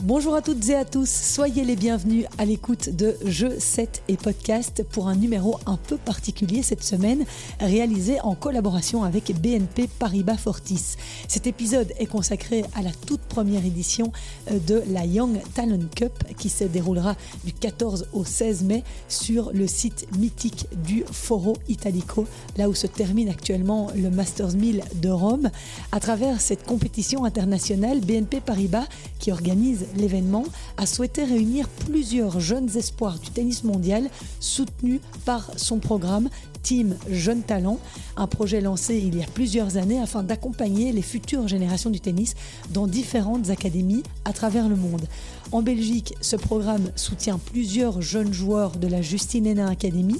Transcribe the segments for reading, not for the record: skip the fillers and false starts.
Bonjour à toutes et à tous, soyez les bienvenus à l'écoute de Jeux 7 et Podcast pour un numéro un peu particulier cette semaine, réalisé en collaboration avec BNP Paribas Fortis. Cet épisode est consacré à la toute première édition de la Young Talent Cup qui se déroulera du 14 au 16 mai sur le site mythique du Foro Italico, là où se termine actuellement le Masters 1000 de Rome. À travers cette compétition internationale, BNP Paribas, qui organise l'événement, a souhaité réunir plusieurs jeunes espoirs du tennis mondial soutenus par son programme Team Jeunes Talents, un projet lancé il y a plusieurs années afin d'accompagner les futures générations du tennis dans différentes académies à travers le monde. En Belgique, ce programme soutient plusieurs jeunes joueurs de la Justine Henin Academy.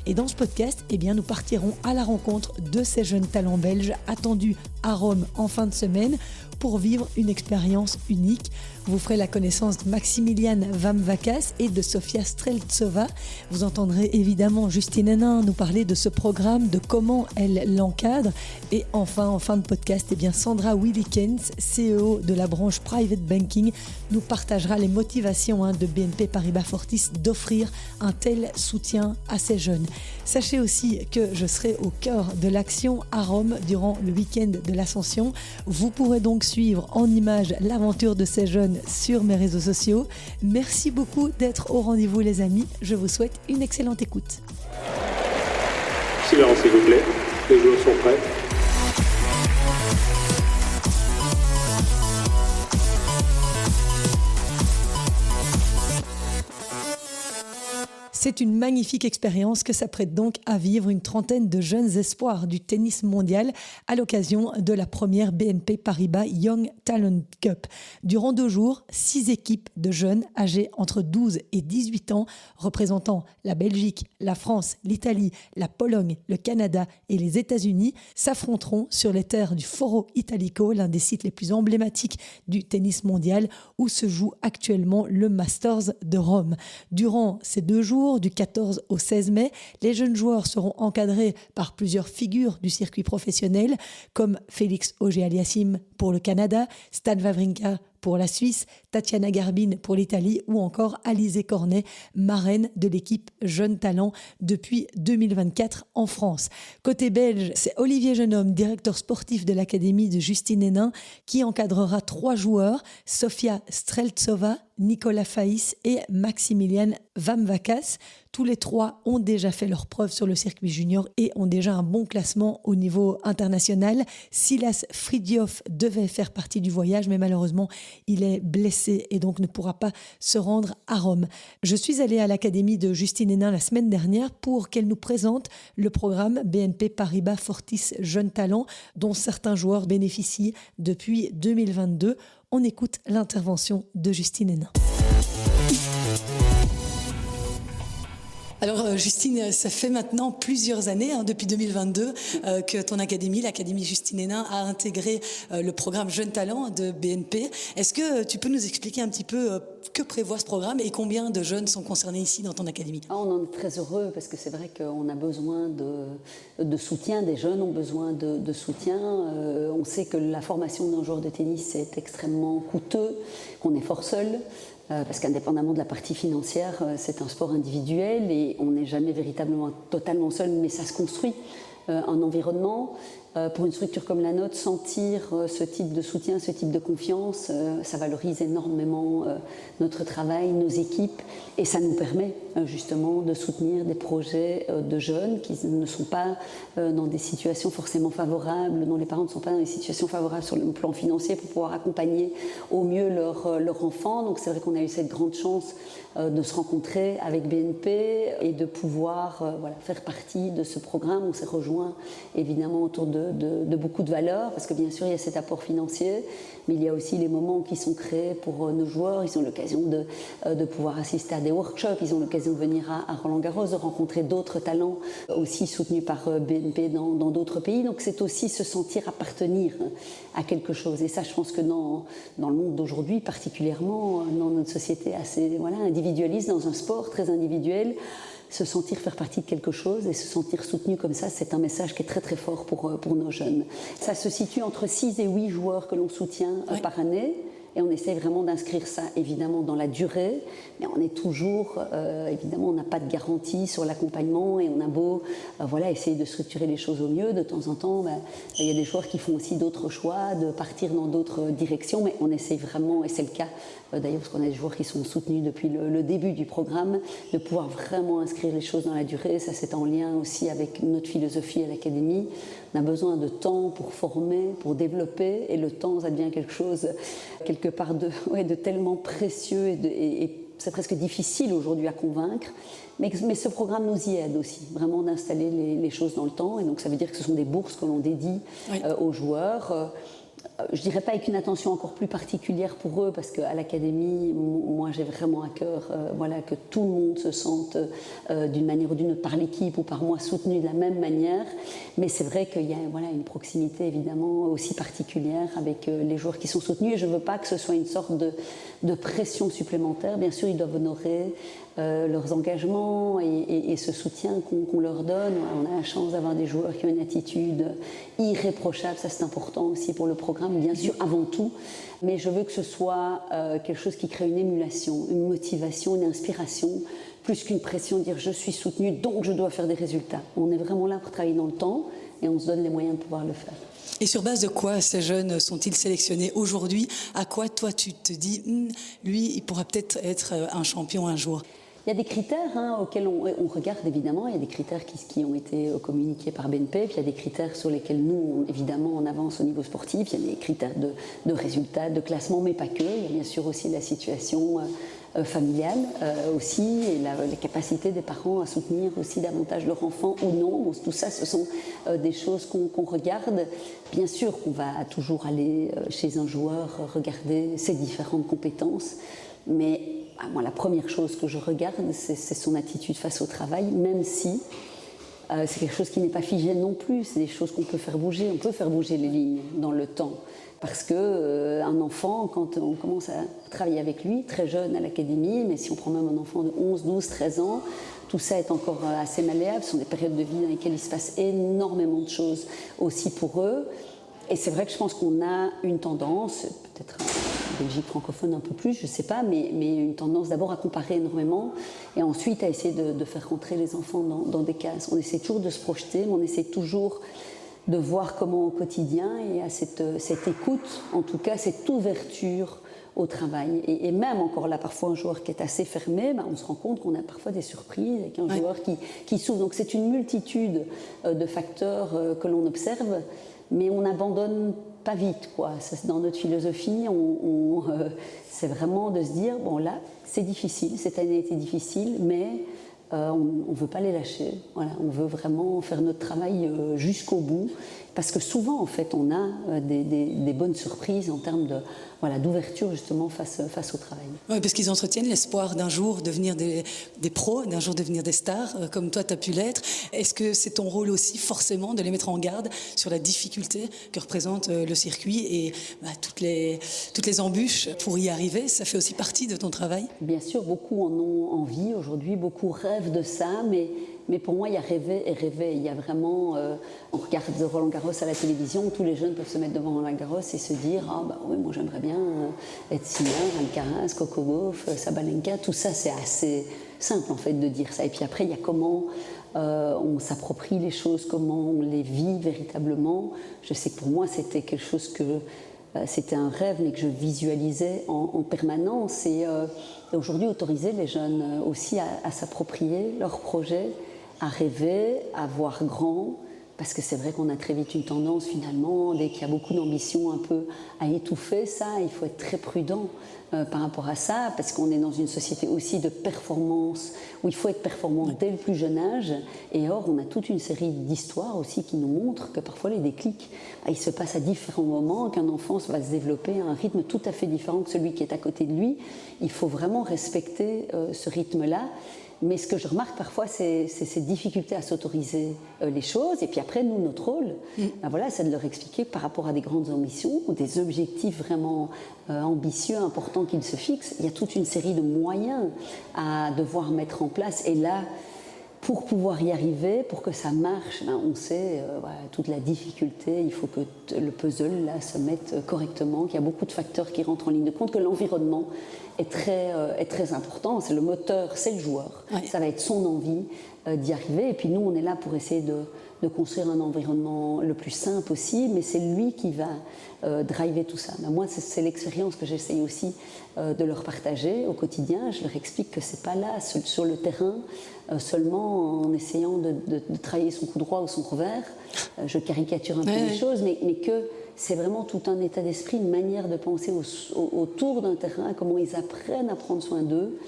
Et dans ce podcast, nous partirons à la rencontre de ces jeunes talents belges attendus à Rome en fin de semaine pour vivre une expérience unique. Vous ferez la connaissance de Maximilian Vamvakas et de Sofia Streltsova. Vous entendrez évidemment Justine Henin nous parler de ce programme, de comment elle l'encadre. Et enfin, en fin de podcast, Sandra Willikens, CEO de la branche Private Banking, nous partagera les motivations de BNP Paribas Fortis d'offrir un tel soutien à ces jeunes. Sachez aussi que je serai au cœur de l'action à Rome durant le week-end de l'Ascension. Vous pourrez donc suivre en images l'aventure de ces jeunes sur mes réseaux sociaux. Merci beaucoup d'être au rendez-vous les amis. Je vous souhaite une excellente écoute. Silence s'il vous plaît, les joueurs sont prêts. C'est une magnifique expérience que s'apprête donc à vivre une trentaine de jeunes espoirs du tennis mondial à l'occasion de la première BNP Paribas Young Talent Cup. Durant 2 jours, 6 équipes de jeunes âgés entre 12 et 18 ans représentant la Belgique, la France, l'Italie, la Pologne, le Canada et les États-Unis s'affronteront sur les terres du Foro Italico, l'un des sites les plus emblématiques du tennis mondial où se joue actuellement le Masters de Rome. Durant ces 2 jours, du 14 au 16 mai, les jeunes joueurs seront encadrés par plusieurs figures du circuit professionnel comme Félix Auger-Aliassime pour le Canada, Stan Wawrinka pour la Suisse, Tatiana Garbin pour l'Italie ou encore Alizé Cornet, marraine de l'équipe Jeunes Talents depuis 2024 en France. Côté belge, c'est Olivier Jeunhomme, directeur sportif de l'Académie de Justine Henin, qui encadrera 3 joueurs, Sofia Streltsova, Nicolas Faïs et Maximilian Vamvakas. Tous les 3 ont déjà fait leurs preuves sur le circuit junior et ont déjà un bon classement au niveau international. Silas Fridjof devait faire partie du voyage, mais malheureusement, il est blessé et donc ne pourra pas se rendre à Rome. Je suis allée à l'Académie de Justine Henin la semaine dernière pour qu'elle nous présente le programme BNP Paribas Fortis Jeunes Talents, dont certains joueurs bénéficient depuis 2022. On écoute l'intervention de Justine Henin. Alors Justine, ça fait maintenant plusieurs années, depuis 2022, que ton académie, l'Académie Justine Henin, a intégré le programme Jeunes Talents de BNP. Est-ce que tu peux nous expliquer un petit peu que prévoit ce programme et combien de jeunes sont concernés ici dans ton académie ? On en est très heureux parce que c'est vrai qu'on a besoin de soutien, des jeunes ont besoin de soutien. On sait que la formation d'un joueur de tennis est extrêmement coûteux, qu'on est fort seul. Parce qu'indépendamment de la partie financière, c'est un sport individuel et on n'est jamais véritablement totalement seul, mais ça se construit un environnement. Pour une structure comme la nôtre, sentir ce type de soutien, ce type de confiance, ça valorise énormément notre travail, nos équipes, et ça nous permet justement de soutenir des projets de jeunes qui ne sont pas dans des situations forcément favorables, dont les parents ne sont pas dans des situations favorables sur le plan financier pour pouvoir accompagner au mieux leur enfant. Donc c'est vrai qu'on a eu cette grande chance de se rencontrer avec BNP et de pouvoir faire partie de ce programme. On s'est rejoint évidemment autour de beaucoup de valeurs, parce que bien sûr il y a cet apport financier, mais il y a aussi les moments qui sont créés pour nos joueurs. Ils ont l'occasion de pouvoir assister à des workshops, ils ont l'occasion de venir à Roland-Garros, de rencontrer d'autres talents aussi soutenus par BNP dans d'autres pays. Donc c'est aussi se sentir appartenir à quelque chose. Et ça, je pense que dans le monde d'aujourd'hui, particulièrement dans notre société assez individualiste, dans un sport très individuel, se sentir faire partie de quelque chose et se sentir soutenu comme ça, c'est un message qui est très très fort pour nos jeunes. Ça se situe entre 6 et 8 joueurs que l'on soutient par année. Et on essaie vraiment d'inscrire ça, évidemment, dans la durée, mais on est toujours, évidemment, on n'a pas de garantie sur l'accompagnement et on a beau essayer de structurer les choses au mieux. De temps en temps, il y a des joueurs qui font aussi d'autres choix, de partir dans d'autres directions, mais on essaie vraiment, et c'est le cas d'ailleurs, parce qu'on a des joueurs qui sont soutenus depuis le début du programme, de pouvoir vraiment inscrire les choses dans la durée. Ça, c'est en lien aussi avec notre philosophie à l'Académie. On a besoin de temps pour former, pour développer, et le temps, ça devient quelque chose, quelque part, de tellement précieux, et c'est presque difficile aujourd'hui à convaincre. Mais ce programme nous y aide aussi, vraiment d'installer les choses dans le temps. Et donc, ça veut dire que ce sont des bourses que l'on dédie aux joueurs. Je dirais pas avec une attention encore plus particulière pour eux, parce qu'à l'Académie, moi j'ai vraiment à cœur que tout le monde se sente d'une manière ou d'une autre, par l'équipe ou par moi, soutenu de la même manière. Mais c'est vrai qu'il y a une proximité évidemment aussi particulière avec les joueurs qui sont soutenus, et je ne veux pas que ce soit une sorte de pression supplémentaire. Bien sûr, ils doivent honorer leurs engagements et ce soutien qu'on leur donne. On a la chance d'avoir des joueurs qui ont une attitude irréprochable, ça c'est important aussi pour le programme, bien sûr, avant tout, mais je veux que ce soit quelque chose qui crée une émulation, une motivation, une inspiration, plus qu'une pression de dire je suis soutenu donc je dois faire des résultats. On est vraiment là pour travailler dans le temps et on se donne les moyens de pouvoir le faire. Et sur base de quoi ces jeunes sont-ils sélectionnés aujourd'hui? À quoi toi tu te dis lui il pourra peut-être être un champion un jour? Il y a des critères auxquels on regarde évidemment, il y a des critères qui ont été communiqués par BNP, puis il y a des critères sur lesquels nous, évidemment, on avance au niveau sportif, il y a des critères de résultats, de classement, mais pas que, il y a bien sûr aussi la situation familiale aussi, et la capacité des parents à soutenir aussi davantage leur enfant ou non. Bon, tout ça, ce sont des choses qu'on regarde. Bien sûr qu'on va toujours aller chez un joueur regarder ses différentes compétences, mais moi, la première chose que je regarde, c'est son attitude face au travail, même si c'est quelque chose qui n'est pas figé non plus. C'est des choses qu'on peut faire bouger. On peut faire bouger les lignes dans le temps. Parce qu'un enfant, quand on commence à travailler avec lui, très jeune à l'Académie, mais si on prend même un enfant de 11, 12, 13 ans, tout ça est encore assez malléable. Ce sont des périodes de vie dans lesquelles il se passe énormément de choses aussi pour eux. Et c'est vrai que je pense qu'on a une tendance, peut-être en Belgique francophone un peu plus, je ne sais pas, mais une tendance d'abord à comparer énormément et ensuite à essayer de faire rentrer les enfants dans des cases. On essaie toujours de se projeter, mais on essaie toujours de voir comment au quotidien, et à cette écoute, en tout cas cette ouverture au travail. Et même encore là, parfois un joueur qui est assez fermé, on se rend compte qu'on a parfois des surprises avec un joueur qui s'ouvre. Donc c'est une multitude de facteurs que l'on observe, mais on n'abandonne pas vite, quoi. Ça, dans notre philosophie, c'est vraiment de se dire, bon là, c'est difficile, cette année a été difficile, mais on ne veut pas les lâcher. Voilà, on veut vraiment faire notre travail jusqu'au bout, parce que souvent, en fait, on a des bonnes surprises en termes d'ouverture justement face au travail. Oui, parce qu'ils entretiennent l'espoir d'un jour devenir des pros, d'un jour devenir des stars, comme toi tu as pu l'être. Est-ce que c'est ton rôle aussi forcément de les mettre en garde sur la difficulté que représente le circuit et toutes les embûches pour y arriver? Ça fait aussi partie de ton travail? Bien sûr, beaucoup en ont envie aujourd'hui, beaucoup rêvent de ça, mais pour moi, il y a rêver et rêver. Il y a vraiment, on regarde Roland-Garros à la télévision, tous les jeunes peuvent se mettre devant Roland-Garros et se dire oui, moi j'aimerais bien être Sinner, Alcaraz, Coco Gauff, Sabalenka. Tout ça, c'est assez simple en fait de dire ça. Et puis après, il y a comment on s'approprie les choses, comment on les vit véritablement. Je sais que pour moi, c'était quelque chose que c'était un rêve, mais que je visualisais en permanence. Et aujourd'hui, autoriser les jeunes aussi à s'approprier leurs projets, à rêver, à voir grand, parce que c'est vrai qu'on a très vite une tendance finalement, dès qu'il y a beaucoup d'ambition, un peu à étouffer ça. Il faut être très prudent par rapport à ça, parce qu'on est dans une société aussi de performance, où il faut être performant dès le plus jeune âge. Et or, on a toute une série d'histoires aussi qui nous montrent que parfois les déclics, ils se passent à différents moments, qu'un enfant va se développer à un rythme tout à fait différent que celui qui est à côté de lui. Il faut vraiment respecter ce rythme-là. Mais ce que je remarque parfois, c'est cette difficulté à s'autoriser les choses. Et puis après, nous, notre rôle, c'est de leur expliquer par rapport à des grandes ambitions ou des objectifs vraiment ambitieux, importants qu'ils se fixent. Il y a toute une série de moyens à devoir mettre en place. Et là, Pour pouvoir y arriver, pour que ça marche, on sait voilà, toute la difficulté, il faut que le puzzle là, se mette correctement, qu'il y a beaucoup de facteurs qui rentrent en ligne de compte, que l'environnement est très important. C'est le moteur, c'est le joueur. Ouais. Ça va être son envie d'y arriver. Et puis nous, on est là pour essayer de construire un environnement le plus sain possible, mais c'est lui qui va driver tout ça. Moi, c'est l'expérience que j'essaye aussi de leur partager au quotidien. Je leur explique que c'est pas là, sur le terrain, seulement en essayant de travailler son coup droit ou son revers. Je caricature un peu les choses, mais que c'est vraiment tout un état d'esprit, une manière de penser autour d'un terrain, comment ils apprennent à prendre soin d'eux,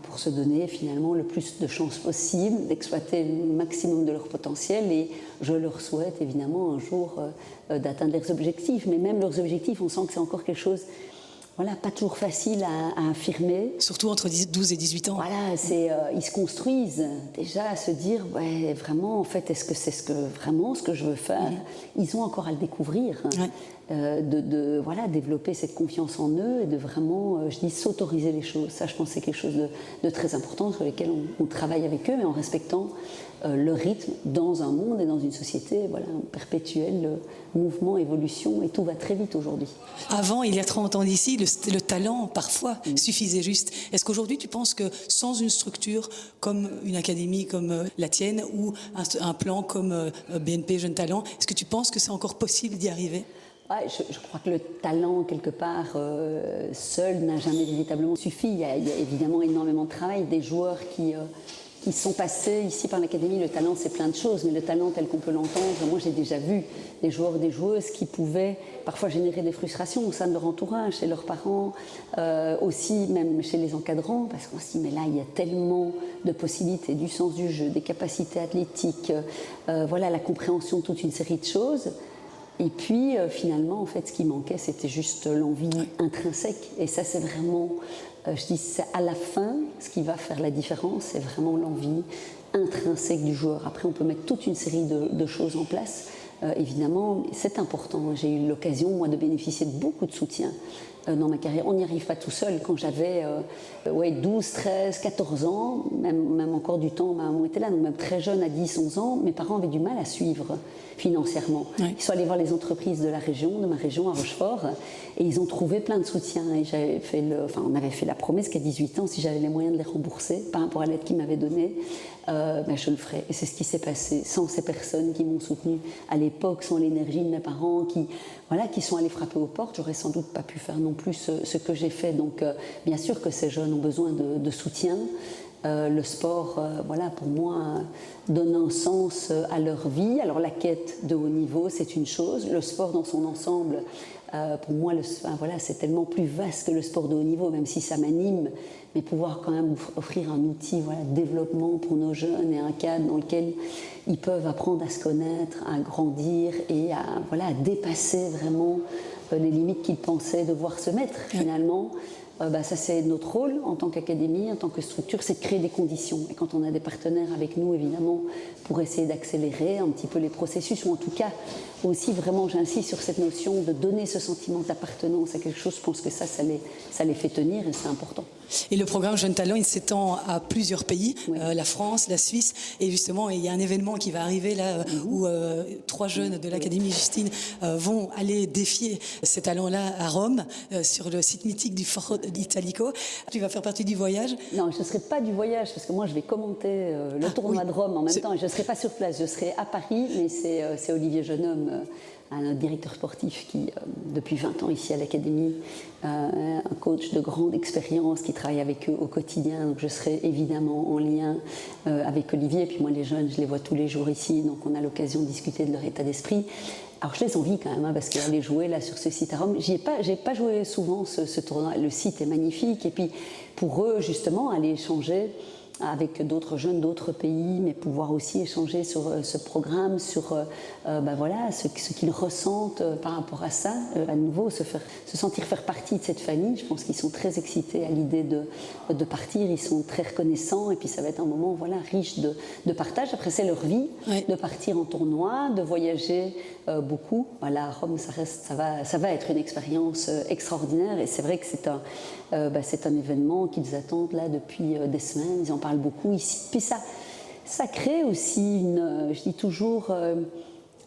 pour se donner finalement le plus de chances possible, d'exploiter le maximum de leur potentiel. Et je leur souhaite évidemment un jour d'atteindre leurs objectifs. Mais même leurs objectifs, on sent que c'est encore quelque chose, voilà, pas toujours facile à affirmer. Surtout entre 12 et 18 ans. Voilà, ils se construisent déjà à se dire, ouais, vraiment, en fait, est-ce que c'est vraiment ce que je veux faire ? Ils ont encore à le découvrir. Ouais. Voilà, développer cette confiance en eux et de vraiment, je dis, s'autoriser les choses. Ça, je pense que c'est quelque chose de très important sur lequel on travaille avec eux, mais en respectant le rythme dans un monde et dans une société, voilà, un perpétuel mouvement, évolution, et tout va très vite aujourd'hui. Avant, il y a 30 ans d'ici, le talent, parfois, suffisait juste. Est-ce qu'aujourd'hui, tu penses que sans une structure comme une académie comme la tienne ou un plan comme BNP Jeunes Talents, est-ce que tu penses que c'est encore possible d'y arriver ? Ouais, je crois que le talent, quelque part, seul n'a jamais véritablement suffi. Il y a évidemment énormément de travail, des joueurs qui sont passés ici par l'académie. Le talent, c'est plein de choses, mais le talent tel qu'on peut l'entendre, moi j'ai déjà vu des joueurs, des joueuses qui pouvaient parfois générer des frustrations au sein de leur entourage, chez leurs parents, aussi même chez les encadrants, parce qu'on se dit, mais là il y a tellement de possibilités, du sens du jeu, des capacités athlétiques, voilà, la compréhension de toute une série de choses. Et puis finalement, en fait, ce qui manquait, c'était juste l'envie intrinsèque. Et ça, c'est vraiment, je dis, c'est à la fin, ce qui va faire la différence, c'est vraiment l'envie intrinsèque du joueur. Après, on peut mettre toute une série de choses en place. Évidemment, c'est important. J'ai eu l'occasion, moi, de bénéficier de beaucoup de soutien dans ma carrière. On n'y arrive pas tout seul. Quand j'avais 12, 13, 14 ans, même encore du temps, ma maman était là, donc même très jeune, à 10, 11 ans, mes parents avaient du mal à suivre financièrement. Ils sont allés voir les entreprises de la région, de ma région, à Rochefort, et ils ont trouvé plein de soutien. Et on avait fait la promesse qu'à 18 ans, si j'avais les moyens de les rembourser par rapport à l'aide qu'ils m'avaient donnée, je le ferais. Et c'est ce qui s'est passé. Sans ces personnes qui m'ont soutenue à l'époque, sans l'énergie de mes parents, qui sont allés frapper aux portes, j'aurais sans doute pas pu faire non plus ce que j'ai fait. Donc, bien sûr que ces jeunes ont besoin de soutien. Le sport, voilà, pour moi, donne un sens à leur vie. Alors, la quête de haut niveau, c'est une chose. Le sport dans son ensemble, pour moi, voilà, c'est tellement plus vaste que le sport de haut niveau, même si ça m'anime. Mais pouvoir quand même offrir un outil, voilà, de développement pour nos jeunes et un cadre dans lequel ils peuvent apprendre à se connaître, à grandir et à dépasser vraiment les limites qu'ils pensaient devoir se mettre finalement. Ça, c'est notre rôle en tant qu'académie, en tant que structure, c'est de créer des conditions. Et quand on a des partenaires avec nous, évidemment, pour essayer d'accélérer un petit peu les processus, ou en tout cas, aussi vraiment, j'insiste sur cette notion de donner ce sentiment d'appartenance à quelque chose, je pense que ça les fait tenir et c'est important. Et le programme Jeunes Talents, il s'étend à plusieurs pays, la France, la Suisse, et justement, il y a un événement qui va arriver là, où 3 jeunes de l'Académie Justine vont aller défier ces talents-là à Rome, sur le site mythique du Foro Italico. Tu vas faire partie du voyage ? Non, je ne serai pas du voyage, parce que moi, je vais commenter le tournoi de Rome en même temps, et je ne serai pas sur place, je serai à Paris, mais c'est Olivier Jeunhomme, un directeur sportif qui, depuis 20 ans ici à l'Académie, un coach de grande expérience qui travaille avec eux au quotidien. Donc je serai évidemment en lien avec Olivier. Et puis moi, les jeunes, je les vois tous les jours ici, donc on a l'occasion de discuter de leur état d'esprit. Alors je les envie quand même, parce qu'aller jouer là sur ce site à Rome, j'ai pas joué souvent ce tournoi. Le site est magnifique, et puis pour eux justement aller échanger avec d'autres jeunes d'autres pays, mais pouvoir aussi échanger sur ce programme, sur voilà, ce qu'ils ressentent par rapport à ça. À nouveau, se sentir faire partie de cette famille. Je pense qu'ils sont très excités à l'idée de partir. Ils sont très reconnaissants, et puis ça va être un moment, voilà, riche de partage. Après, c'est leur vie, de partir en tournoi, de voyager beaucoup. Voilà, Rome, ça va être une expérience extraordinaire, et c'est vrai que c'est un événement qu'ils attendent là depuis des semaines. Ils en parlent beaucoup ici. Puis ça, Ça crée aussi je dis toujours,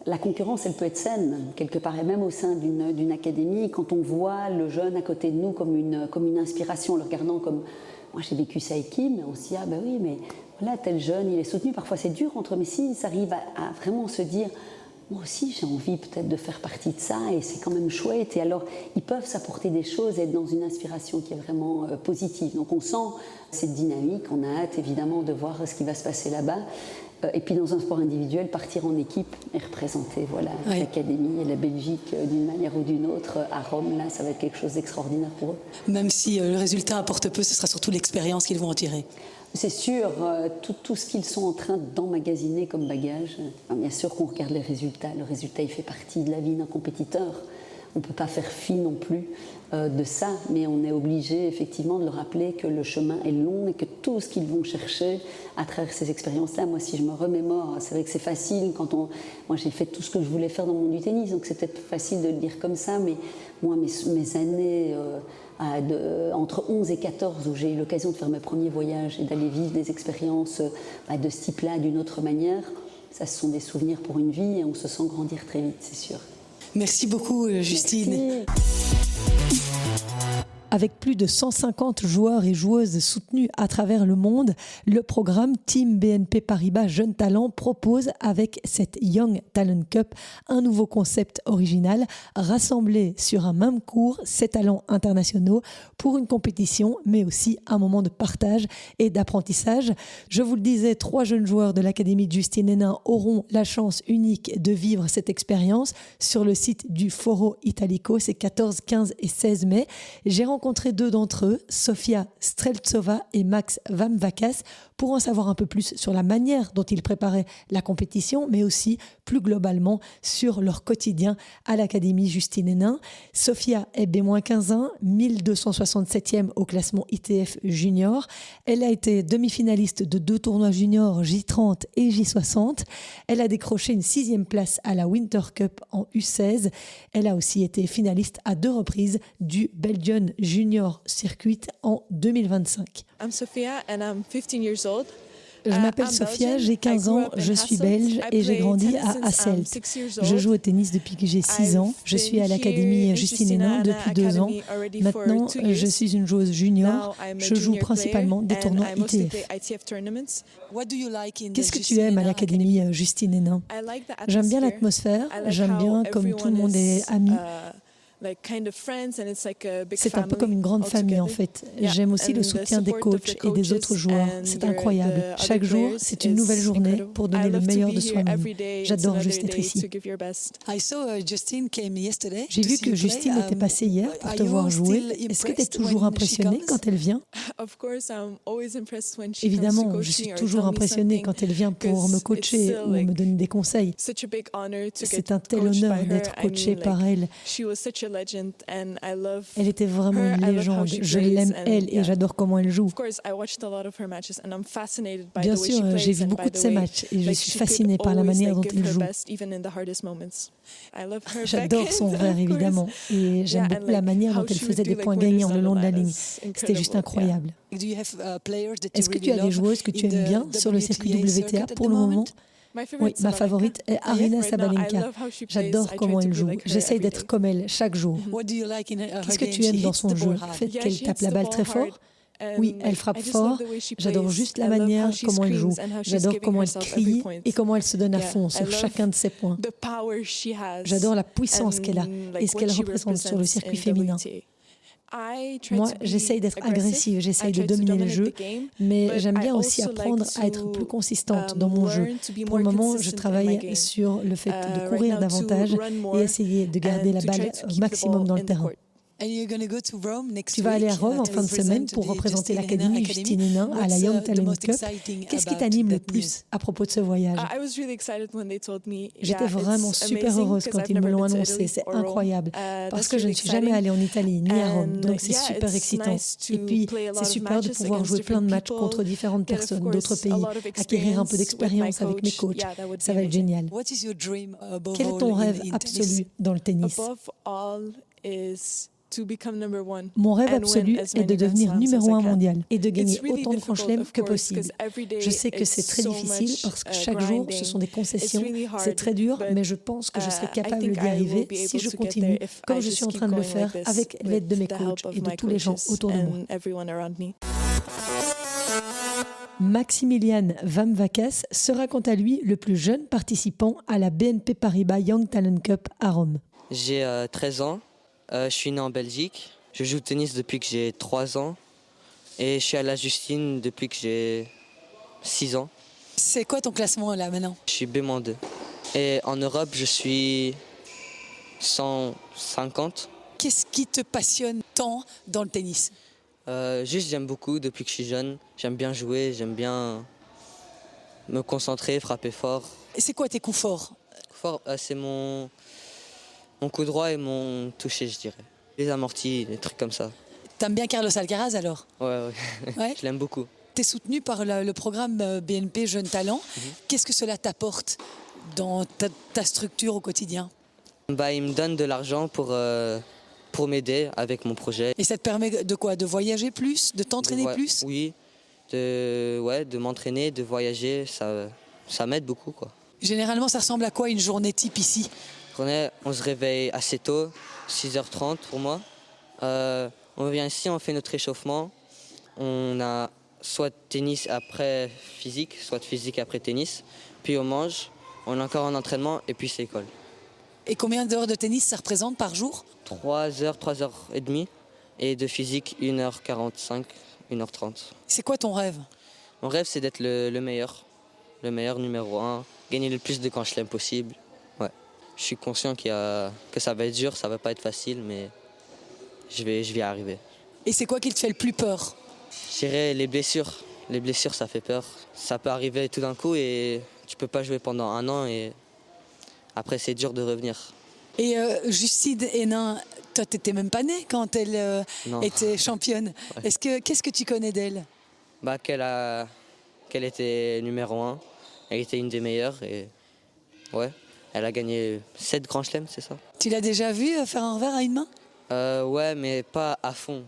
la concurrence, elle peut être saine, quelque part, et même au sein d'une académie, quand on voit le jeune à côté de nous comme une inspiration, en le regardant comme... Moi, j'ai vécu ça avec Kim, on se dit, ah ben oui, mais voilà, tel jeune, il est soutenu. Parfois, c'est dur entre eux, mais si ça arrive à vraiment se dire, moi aussi, j'ai envie peut-être de faire partie de ça, et c'est quand même chouette. Et alors, ils peuvent s'apporter des choses et être dans une inspiration qui est vraiment positive. Donc, on sent cette dynamique, on a hâte, évidemment, de voir ce qui va se passer là-bas. Et puis dans un sport individuel, partir en équipe et représenter l'académie et la Belgique d'une manière ou d'une autre à Rome, là, ça va être quelque chose d'extraordinaire pour eux. Même si le résultat apporte peu, ce sera surtout l'expérience qu'ils vont en tirer. C'est sûr, tout ce qu'ils sont en train d'emmagasiner comme bagage, bien sûr qu'on regarde les résultats. Le résultat, il fait partie de la vie d'un compétiteur. On ne peut pas faire fi non plus de ça, mais on est obligé effectivement de leur rappeler que le chemin est long et que tout ce qu'ils vont chercher à travers ces expériences-là, moi si je me remémore, c'est vrai que c'est facile moi j'ai fait tout ce que je voulais faire dans le monde du tennis, donc c'était facile de le dire comme ça, mais moi mes années entre 11 et 14 où j'ai eu l'occasion de faire mes premiers voyages et d'aller vivre des expériences de ce type-là d'une autre manière, ça ce sont des souvenirs pour une vie et on se sent grandir très vite, c'est sûr. Merci beaucoup, Justine. Merci. Avec plus de 150 joueurs et joueuses soutenus à travers le monde, le programme Team BNP Paribas Jeunes Talents propose avec cette Young Talent Cup un nouveau concept original, rassembler sur un même cours ces talents internationaux pour une compétition, mais aussi un moment de partage et d'apprentissage. Je vous le disais, 3 jeunes joueurs de l'Académie de Justine Henin auront la chance unique de vivre cette expérience sur le site du Foro Italico, c'est 14, 15 et 16 mai. J'ai rencontré 2 d'entre eux, Sofia Streltsova et Max Vamvakas, pour en savoir un peu plus sur la manière dont ils préparaient la compétition, mais aussi plus globalement sur leur quotidien à l'Académie Justine Henin. Sofia est B-15-1, 1267e au classement ITF Junior. Elle a été demi-finaliste de 2 tournois juniors, J30 et J60. Elle a décroché une 6e place à la Winter Cup en U16. Elle a aussi été finaliste à 2 reprises du Belgian Junior Circuit en 2025. I'm Sophia and I'm 15 years old. Je m'appelle Sophia, j'ai 15 ans, je suis belge et j'ai grandi à Hasselt. Je joue au tennis depuis que j'ai 6 ans. Je suis à l'Académie Justine Henin depuis 2 ans. Maintenant, je suis une joueuse junior. Je joue principalement des tournois ITF. Qu'est-ce que tu aimes à l'Académie Justine Henin ? J'aime bien l'atmosphère, j'aime bien comme tout le monde est ami. C'est un peu comme une grande famille en fait. J'aime aussi le soutien des coachs et des autres joueurs. C'est incroyable. Chaque jour, c'est une nouvelle journée pour donner le meilleur de soi-même. J'adore juste être ici. J'ai vu que Justine était passée hier pour te voir jouer. Est-ce que tu es toujours impressionnée quand elle vient ? Évidemment, je suis toujours impressionnée quand elle vient pour me coacher ou me donner des conseils. C'est un tel honneur d'être coachée par elle. Elle était vraiment une légende. Je l'aime elle et j'adore comment elle joue. Bien sûr, j'ai vu beaucoup de ses matchs et je suis fascinée par la manière dont elle joue. J'adore son revers évidemment et j'aime beaucoup la manière dont elle faisait des points gagnants le long de la ligne. C'était juste incroyable. Est-ce que tu as des joueuses que tu aimes bien sur le circuit WTA pour le moment ? Oui, ma favorite est Aryna Sabalenka. J'adore comment elle joue. J'essaye d'être comme elle chaque jour. Qu'est-ce que tu aimes dans son jeu ? Le fait qu'elle tape la balle très fort ? Oui, elle frappe fort. J'adore juste la manière comment elle joue. J'adore comment elle crie et comment elle se donne à fond sur chacun de ses points. J'adore la puissance qu'elle a et ce qu'elle représente sur le circuit féminin. Moi, j'essaye d'être agressive, j'essaye de dominer le jeu, mais j'aime bien aussi apprendre à être plus consistante dans mon jeu. Pour le moment, je travaille sur le fait de courir davantage et essayer de garder la balle au maximum dans le terrain. Tu vas aller à Rome en fin de semaine pour représenter l'Académie Justine Henin à la Young Talent Cup. Qu'est-ce qui t'anime le plus à propos de ce voyage ? J'étais vraiment super heureuse quand ils me l'ont annoncé. C'est incroyable parce que je ne suis jamais allée en Italie ni à Rome, donc c'est super excitant. Et puis c'est super de pouvoir jouer plein de matchs contre différentes personnes d'autres pays, acquérir un peu d'expérience avec mes coachs. Ça va être génial. Quel est ton rêve absolu dans le tennis ? to become number one. Mon rêve and absolu win as est de many Grand devenir Slams numéro as 1 I can. mondial et de gagner It's really autant de grands difficult, chelems of que course, possible. 'cause every day Je sais que c'est it's très so difficile much, parce que chaque jour, ce sont des concessions. It's really C'est hard, très dur, but, mais je pense que je serai I capable think d'y I will arriver be si able je to get continue, there if comme I je just suis en keep train de le going faire like this avec l'aide de with mes the help coachs of et de my tous les gens coaches autour de moi. and everyone around me. Maximilian Vamvakas sera quant à lui le plus jeune participant à la BNP Paribas Young Talent Cup à Rome. J'ai 13 ans, je suis né en Belgique, je joue au tennis depuis que j'ai 3 ans et je suis à la Justine depuis que j'ai 6 ans. C'est quoi ton classement là maintenant? Je suis B-2 et en Europe je suis 150. Qu'est-ce qui te passionne tant dans le tennis? Juste j'aime beaucoup depuis que je suis jeune, j'aime bien jouer, j'aime bien me concentrer, frapper fort. Et c'est quoi tes coups forts? Fort, c'est mon coup droit et mon toucher, je dirais. Les amortis, des trucs comme ça. T'aimes bien Carlos Alcaraz alors? Ouais. Ouais. Je l'aime beaucoup. T'es soutenu par le programme BNP Jeunes Talents. Qu'est-ce que cela t'apporte dans ta structure au quotidien? Bah, il me donne de l'argent pour m'aider avec mon projet. Et ça te permet de quoi? De voyager plus? De t'entraîner plus? Oui, de m'entraîner, de voyager, ça m'aide beaucoup, quoi. Généralement, ça ressemble à quoi une journée type ici? On se réveille assez tôt, 6h30 pour moi. On vient ici, on fait notre échauffement. On a soit tennis après physique, soit physique après tennis. Puis on mange, on est encore en entraînement et puis c'est école. Et combien d'heures de tennis ça représente par jour? 3h30. Et de physique, 1h45, 1h30. C'est quoi ton rêve? Mon rêve, c'est d'être le meilleur numéro 1, gagner le plus de grands chelems possible. Ouais. Je suis conscient que ça va être dur, ça va pas être facile, mais je vais y arriver. Et c'est quoi qui te fait le plus peur? Je dirais les blessures. Les blessures, ça fait peur. Ça peut arriver tout d'un coup et tu peux pas jouer pendant 1 an et après c'est dur de revenir. Et Justine Hénin, toi t'étais même pas née quand elle Non. était championne. Ouais. Qu'est-ce que tu connais d'elle? Bah, qu'elle était numéro 1, elle était une des meilleures et ouais, elle a gagné 7 grands chelems, c'est ça? Tu l'as déjà vue faire un revers à une main? Ouais, mais pas à fond.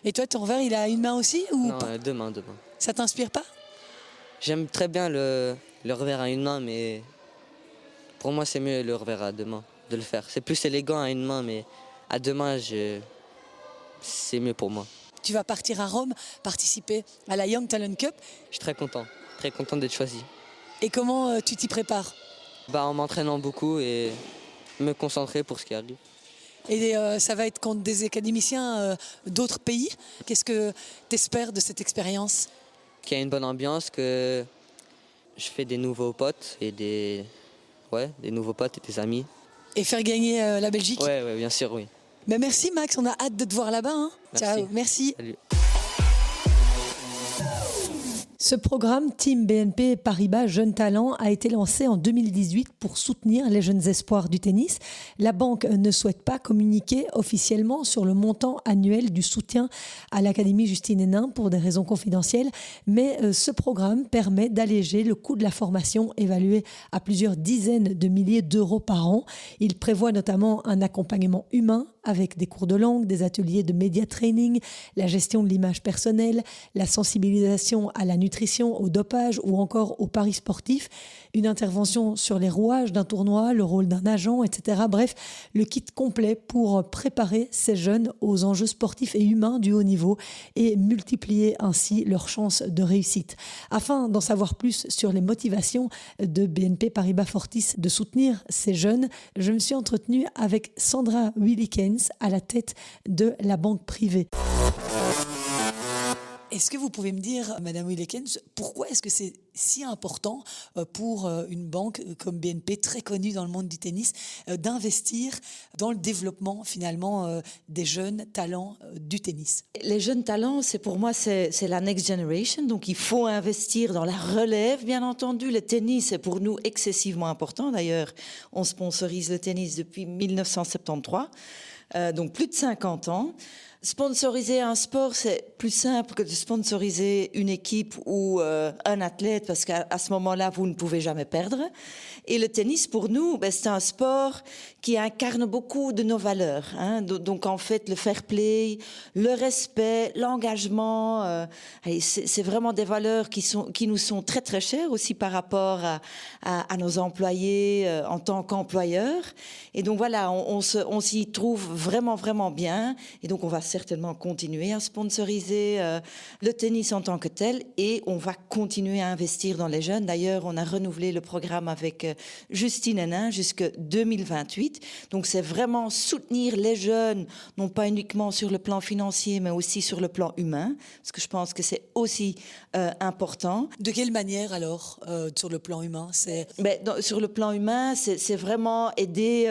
Et toi, ton revers, il a une main aussi ou Non, pas? 2 mains. Ça t'inspire pas? J'aime très bien le revers à une main, mais pour moi c'est mieux le revers à 2 mains, de le faire. C'est plus élégant à une main, mais à 2 mains, c'est mieux pour moi. Tu vas partir à Rome, participer à la Young Talent Cup. Je suis très content d'être choisi. Et comment tu t'y prépares? Bah, en m'entraînant beaucoup et me concentrer pour ce qui arrive. Et ça va être contre des académiciens d'autres pays. Qu'est-ce que tu espères de cette expérience? Qu'il y a une bonne ambiance, que je fais des nouveaux potes et des nouveaux potes et des amis. Et faire gagner la Belgique? Ouais, bien sûr, oui. Ben merci Max, on a hâte de te voir là-bas. Hein. Merci. Ciao, merci. Salut. Ce programme Team BNP Paribas Jeunes Talents a été lancé en 2018 pour soutenir les jeunes espoirs du tennis. La banque ne souhaite pas communiquer officiellement sur le montant annuel du soutien à l'Académie Justine Hénin pour des raisons confidentielles, mais ce programme permet d'alléger le coût de la formation évalué à plusieurs dizaines de milliers d'euros par an. Il prévoit notamment un accompagnement humain avec des cours de langue, des ateliers de média training, la gestion de l'image personnelle, la sensibilisation à la nutrition, au dopage ou encore aux paris sportifs, une intervention sur les rouages d'un tournoi, le rôle d'un agent, etc. Bref, le kit complet pour préparer ces jeunes aux enjeux sportifs et humains du haut niveau et multiplier ainsi leurs chances de réussite. Afin d'en savoir plus sur les motivations de BNP Paribas Fortis de soutenir ces jeunes, je me suis entretenue avec Sandra Willikens à la tête de la banque privée. Est-ce que vous pouvez me dire, Madame Willikens, pourquoi est-ce que c'est si important pour une banque comme BNP, très connue dans le monde du tennis, d'investir dans le développement finalement des jeunes talents du tennis? Les jeunes talents, pour moi, c'est la next generation. Donc, il faut investir dans la relève, bien entendu. Le tennis est pour nous excessivement important. D'ailleurs, on sponsorise le tennis depuis 1973, donc plus de 50 ans. Sponsoriser un sport, c'est plus simple que de sponsoriser une équipe ou un athlète, parce qu'à ce moment-là, vous ne pouvez jamais perdre. Et le tennis, pour nous, c'est un sport qui incarne beaucoup de nos valeurs. Donc, en fait, le fair play, le respect, l'engagement, c'est vraiment des valeurs qui nous sont très, très chères aussi par rapport à nos employés en tant qu'employeurs. Et donc, voilà, on s'y trouve vraiment, vraiment bien. Et donc, on va certainement continuer à sponsoriser le tennis en tant que tel et on va continuer à investir dans les jeunes. D'ailleurs, on a renouvelé le programme avec Justine Hénin jusqu'en 2028. Donc, c'est vraiment soutenir les jeunes, non pas uniquement sur le plan financier, mais aussi sur le plan humain, parce que je pense que c'est aussi important. De quelle manière alors, sur le plan humain sur le plan humain, c'est vraiment aider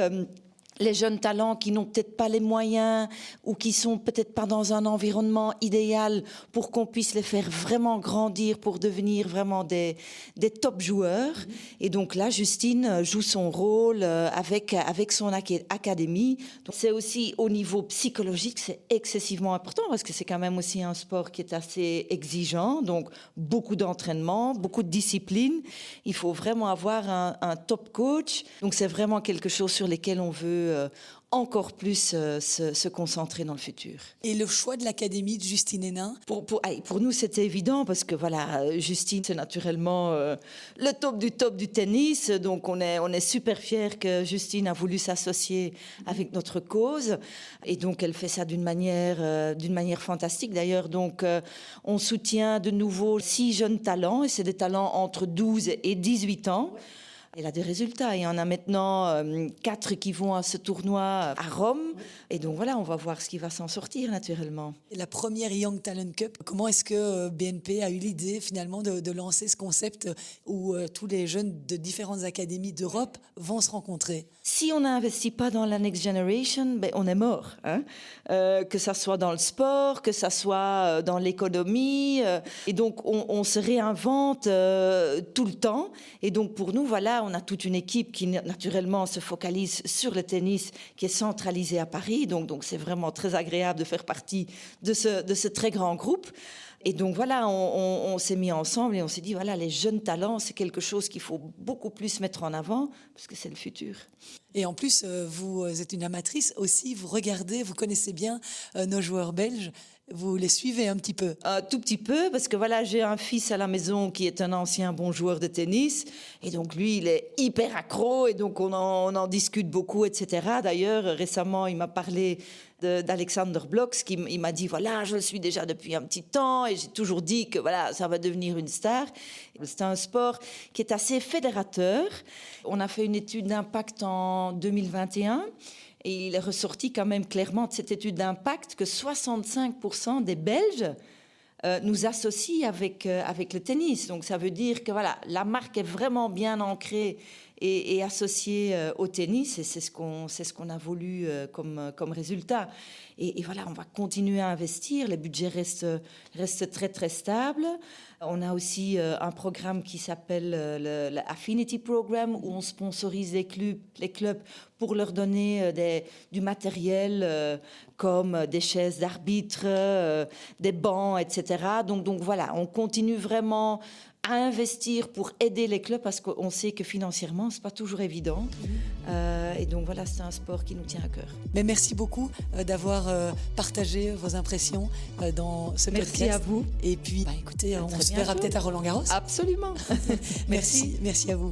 les jeunes talents qui n'ont peut-être pas les moyens ou qui sont peut-être pas dans un environnement idéal pour qu'on puisse les faire vraiment grandir pour devenir vraiment des top joueurs. Et donc là, Justine joue son rôle avec son académie. Donc, c'est aussi au niveau psychologique, c'est excessivement important parce que c'est quand même aussi un sport qui est assez exigeant. Donc beaucoup d'entraînement, beaucoup de discipline. Il faut vraiment avoir un top coach. Donc c'est vraiment quelque chose sur lequel on veut encore plus se concentrer dans le futur. Et le choix de l'académie de Justine Hénin? Pour nous, c'était évident parce que voilà, Justine, c'est naturellement le top du tennis. Donc, on est super fiers que Justine a voulu s'associer avec notre cause. Et donc, elle fait ça d'une manière fantastique. D'ailleurs, donc, on soutient de nouveau 6 jeunes talents. Et c'est des talents entre 12 et 18 ans. Elle a des résultats. Il y en a maintenant 4 qui vont à ce tournoi à Rome. Et donc voilà, on va voir ce qui va s'en sortir naturellement. Et la première Young Talent Cup, comment est-ce que BNP a eu l'idée finalement de lancer ce concept où tous les jeunes de différentes académies d'Europe vont se rencontrer? Si on n'investit pas dans la Next Generation, on est mort. Que ça soit dans le sport, que ça soit dans l'économie. Et donc on se réinvente tout le temps. Et donc pour nous, voilà, on a toute une équipe qui naturellement se focalise sur le tennis qui est centralisé à Paris. Donc c'est vraiment très agréable de faire partie de ce très grand groupe. Et donc voilà, on s'est mis ensemble et on s'est dit, voilà, les jeunes talents, c'est quelque chose qu'il faut beaucoup plus mettre en avant parce que c'est le futur. Et en plus, vous êtes une amatrice aussi, vous regardez, vous connaissez bien nos joueurs belges. Vous les suivez un petit peu? Un tout petit peu, parce que voilà, j'ai un fils à la maison qui est un ancien bon joueur de tennis. Et donc, lui, il est hyper accro et donc on en discute beaucoup, etc. D'ailleurs, récemment, il m'a parlé d'Alexander Blocks, il m'a dit, voilà, je le suis déjà depuis un petit temps et j'ai toujours dit que voilà, ça va devenir une star. C'est un sport qui est assez fédérateur. On a fait une étude d'impact en 2021. Et il est ressorti quand même clairement de cette étude d'impact que 65% des Belges nous associent avec le tennis. Donc ça veut dire que voilà, la marque est vraiment bien ancrée et associée au tennis. Et c'est ce qu'on a voulu comme résultat. Et voilà, on va continuer à investir. Les budgets restent très, très stables. On a aussi un programme qui s'appelle l'Affinity Program où on sponsorise les clubs pour leur donner du matériel comme des chaises d'arbitre, des bancs, etc. Donc voilà, on continue vraiment à investir pour aider les clubs parce qu'on sait que financièrement, c'est pas toujours évident. Et donc voilà, c'est un sport qui nous tient à cœur. Mais merci beaucoup d'avoir partagé vos impressions dans ce podcast. Merci à vous. Et puis, écoutez, on se verra peut-être à Roland-Garros. Absolument. Merci à vous.